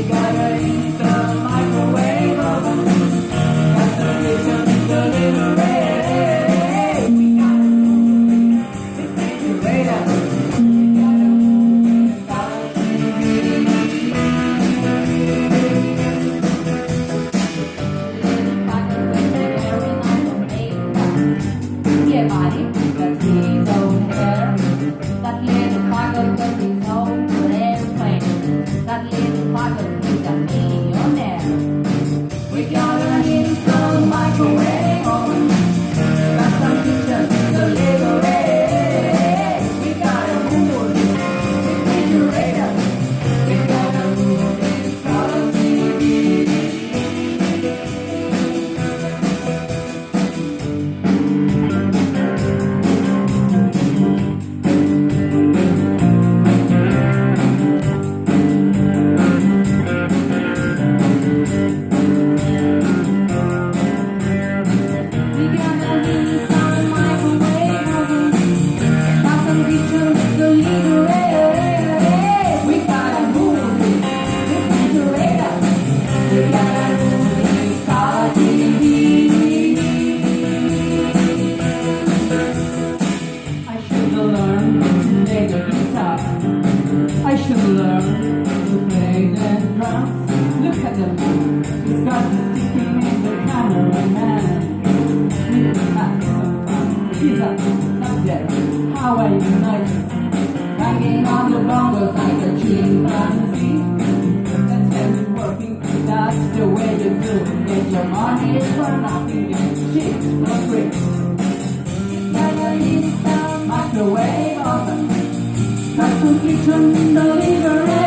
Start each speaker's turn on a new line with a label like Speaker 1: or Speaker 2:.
Speaker 1: got a instant microwave oven. Got the kitchen delivery. We got a refrigerator. We got a color TV. Yeah, buddy, that's his own hair. That little fucker got his own airplane. That little fucker is a millionaire. We got an instant microwave oven. Got some kitchen delivery. We got a movie refrigerator. We got a movie color TV. I should learn to play the drums. Look at them, he's got the sticking in the cameraman. We can have some fun. He's a subject, how are you nice? Banging on the bongos like a chimpanzee. That's heavy working, that's the way you do. Get your money for nothing, get shit for free. Got an instant microwave oven. Got some kitchen delivery.